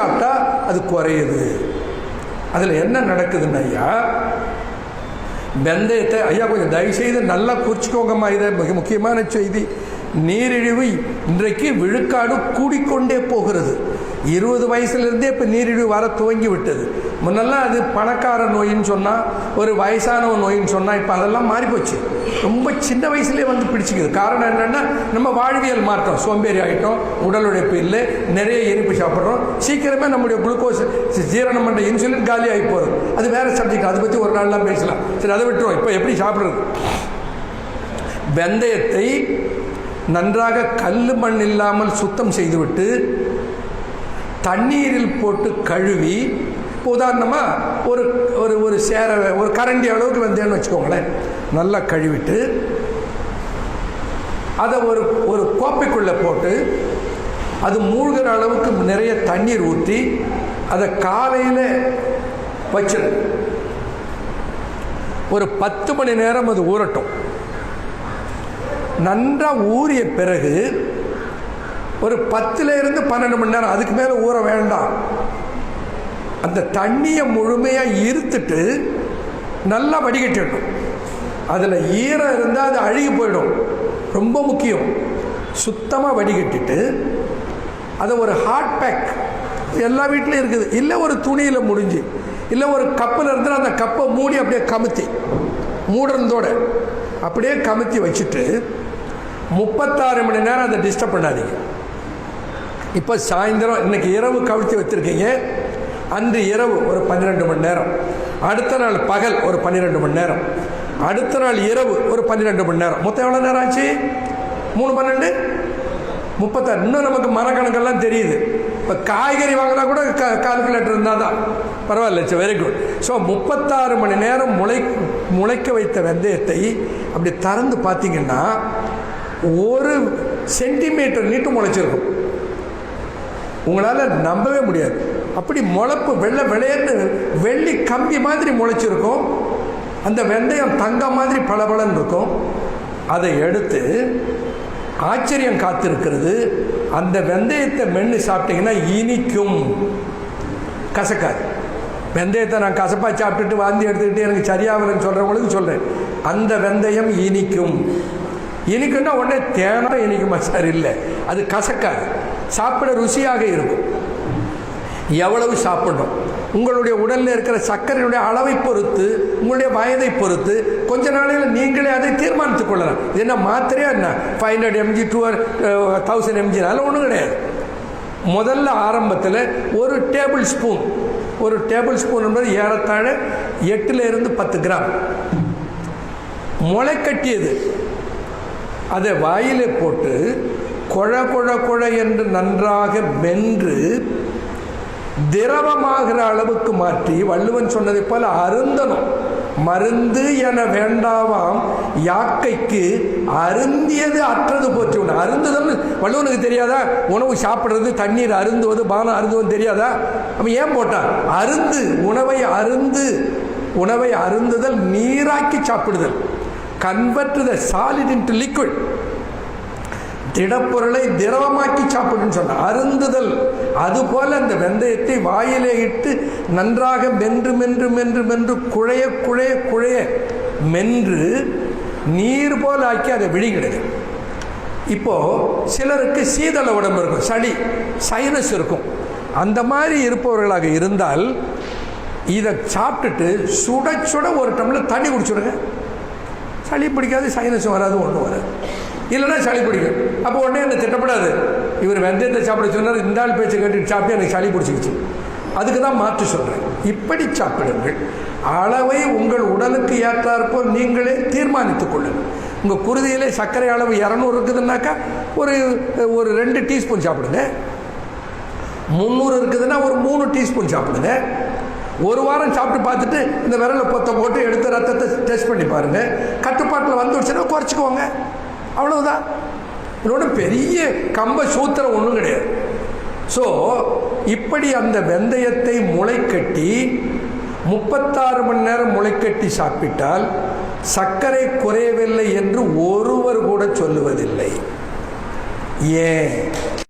சாப்பிட்டா அது குறையுது. அதில் என்ன நடக்குதுன்னு ஐயா, வெந்தயத்தை ஐயா கொஞ்சம் தயவுசெய்து நல்லா குறிச்சிக்கோங்கம்மா. இதை மிக முக்கியமான செய்தி. நீரிழிவு இன்றைக்கு விழுக்காடு கூடிக்கொண்டே போகிறது. 20 வயசுலேருந்தே இப்போ நீரிழிவு வர துவங்கி விட்டது. முன்னெல்லாம் அது பணக்கார நோயின்னு சொன்னால், ஒரு வயசான நோயின்னு சொன்னால், இப்போ அதெல்லாம் மாறிப்போச்சு. ரொம்ப சின்ன வயசுலேயே வந்து பிடிச்சிக்குது. காரணம் என்னென்னா, நம்ம வாழ்வியல் மாற்றம், சோம்பேறி ஆகிட்டோம், உடல் உழைப்பு இல்லை, நிறைய இனிப்பு சாப்பிட்றோம், சீக்கிரமே நம்முடைய குளுக்கோஸ் ஜீரணம் பண்ணுற இன்சுலின் காலி ஆகி போகிறது. அது வேறு சப்ஜெக்ட், அதை பற்றி ஒரு நாள்லாம் பேசலாம். சரி, அதை விட்டுருவோம். இப்போ எப்படி சாப்பிட்றது? வெந்தயத்தை நன்றாக கல் மண் இல்லாமல் சுத்தம் செய்துவிட்டு தண்ணீரில் போட்டு கழுவி, உதாரணமாக ஒரு ஒரு ஒரு சேர ஒரு கரண்டி அளவுக்கு வெந்தயம்னு வச்சுக்கோங்களேன், நல்லா கழுவிட்டு அதை ஒரு ஒரு கோப்பைக்குள்ளே போட்டு அது மூழ்கிற அளவுக்கு நிறைய தண்ணீர் ஊற்றி அதை காலையில் வச்சிரு. ஒரு 10 மணி நேரம் அது ஊறட்டும். நன்றாக ஊறிய பிறகு ஒரு 10லேருந்து 12 மணி நேரம், அதுக்கு மேலே ஊற வேண்டாம், அந்த தண்ணியை முழுமையாக இருத்துட்டு நல்லா வடிகட்டிடணும். அதில் ஈரம் இருந்தால் அது அழுகி போயிடும். ரொம்ப முக்கியம். சுத்தமாக வடிகட்டிட்டு அதை ஒரு ஹாட் பேக், எல்லா வீட்லேயும் இருக்குது, இல்லை ஒரு துணியில் முடிஞ்சு, இல்லை ஒரு கப்பில் இருந்தால் அந்த கப்பை மூடி அப்படியே கமுத்தி, மூடுறதோட அப்படியே கமுத்தி வச்சுட்டு 36 மணி நேரம் அதை டிஸ்டர்ப் பண்ணாதீங்க. இப்போ சாயந்தரம், இன்னைக்கு இரவு கவிழ்த்தி வச்சுருக்கீங்க, அன்று இரவு ஒரு 12 மணி நேரம், அடுத்த நாள் பகல் ஒரு 12 மணி நேரம், அடுத்த நாள் இரவு ஒரு 12 மணி நேரம். மொத்தம் எவ்வளோ நேரம் ஆச்சு? 3 12 36. இன்னும் நமக்கு மரக்கணக்கெல்லாம் தெரியுது. இப்போ காய்கறி வாங்கினா கூட கால்குலேட்டர் இருந்தால் தான் பரவாயில்ல. Very good. ஸோ 36 மணி நேரம் முளைக்க வைத்த வெந்தயத்தை அப்படி திறந்து பார்த்தீங்கன்னா 1 சென்டிமீட்டர் நீட்டு முளைச்சிருக்கும். உங்களால் நம்பவே முடியாது. அப்படி முளைப்பு வெள்ளை விளையன்னு வெள்ளி கம்பி மாதிரி முளைச்சிருக்கும். அந்த வெந்தயம் தங்கம் மாதிரி பளபளன்னு இருக்கும். அதை எடுத்து ஆச்சரியம் காத்திருக்கிறது, அந்த வெந்தயத்தை மென்று சாப்பிட்டீங்கன்னா இனிக்கும், கசக்காது. வெந்தயத்தை நான் கசப்பாக சாப்பிட்டுட்டு வாந்தி எடுத்துக்கிட்டு எனக்கு சரியாகலன்னு சொல்கிறவங்களுக்கு சொல்கிறேன், அந்த வெந்தயம் இனிக்கும். இனிக்குன்னா உடனே தேனா இனிக்குமா? சார் இல்லை, அது கசக்காது, சாப்பிட ருசியாக இருக்கும். எவ்வளவு சாப்பிடணும், உங்களுடைய உடலில் இருக்கிற சர்க்கரையுடைய அளவை பொறுத்து, உங்களுடைய வயதை பொறுத்து கொஞ்ச நாளையில் நீங்களே அதை தீர்மானித்துக் கொள்ளலாம். இது என்ன மாத்திரையா என்ன 500 mg to 1000 mg? அதெல்லாம் ஒன்றும் கிடையாது. முதல்ல ஆரம்பத்தில் ஒரு டேபிள் ஸ்பூன் என்பது ஏறத்தாழ 8லேருந்து 10 கிராம் முளை கட்டியது, அதை வாயிலே போட்டு கொழ கொழ கொழ என்று நன்றாக மென்று திரவமாகிற அளவுக்கு மாற்றி, வள்ளுவன் சொன்னதை போல அருந்தணும். மருந்து என வேண்டாவாம் யாக்கைக்கு அருந்தியது அற்றது போச்சு. அருந்துதல் வள்ளுவனுக்கு தெரியாதா? உணவு சாப்பிட்றது, தண்ணீர் அருந்துவது, பானம் அருந்துவது தெரியாதா? அவன் ஏன் போட்டான்? அருந்து, உணவை அருந்துதல், நீராக்கி சாப்பிடுதல், convert the solid into liquid, திடப்பொருளை திரவமாக்கி சாப்பிடுன்னு சொன்ன அருந்துதல். அதுபோல அந்த வெந்தயத்தை வாயிலே இட்டு நன்றாக மென்று மென்று மென்று மென்று குழைய குழைய குழைய மென்று நீர் போல் ஆக்கி அதை விழுங்கிடுது. இப்போ சிலருக்கு சீதள உடம்பு இருக்கும், சளி, சைனஸ் இருக்கும். அந்த மாதிரி இருப்பவர்களாக இருந்தால் இதை சாப்பிட்டுட்டு சுட சுட ஒரு டம்ளர் தண்ணி குடிச்சுடுங்க. சளி பிடிக்காது, சைனஸும் வராது, ஒன்றும் வராது. இல்லைன்னா சளி பிடிக்கும். அப்போ உடனே என்ன திட்டப்படாது, இவர் வெந்தயத்தை சாப்பிட சொன்னார், இந்த ஆள் பேச்சு கேட்டு சாப்பிட்டு எனக்கு சளி பிடிச்சிக்கிச்சு. அதுக்கு தான் மாற்று சொல்கிறேன். இப்படி சாப்பிடுங்கள். அளவை உங்கள் உடலுக்கு ஏற்றாற்போல் நீங்களே தீர்மானித்துக் கொள்ளுங்கள். உங்கள் குருதியிலே சர்க்கரை அளவு 200 இருக்குதுன்னாக்கா ஒரு 2 டீஸ்பூன் சாப்பிடுங்க. 300 இருக்குதுன்னா ஒரு 3 டீஸ்பூன் சாப்பிடுங்க. ஒரு வாரம் சாப்பிட்டு பார்த்துட்டு இந்த விரலை பொத்த போட்டு எடுத்து ரத்தத்தை டெஸ்ட் பண்ணி பாருங்கள். கட்டுப்பாட்டில் வந்துடுச்சுன்னா குறைச்சிக்கோங்க. அவ்வளவுதான். இதோட பெரிய கம்ப சூத்திரம் ஒன்றும் கிடையாது. ஸோ இப்படி அந்த வெந்தயத்தை முளைக்கட்டி 36 மணி நேரம் முளைக்கட்டி சாப்பிட்டால் சர்க்கரை குறையவில்லை என்று ஒருவர் கூட சொல்லுவதில்லை. ஏன்?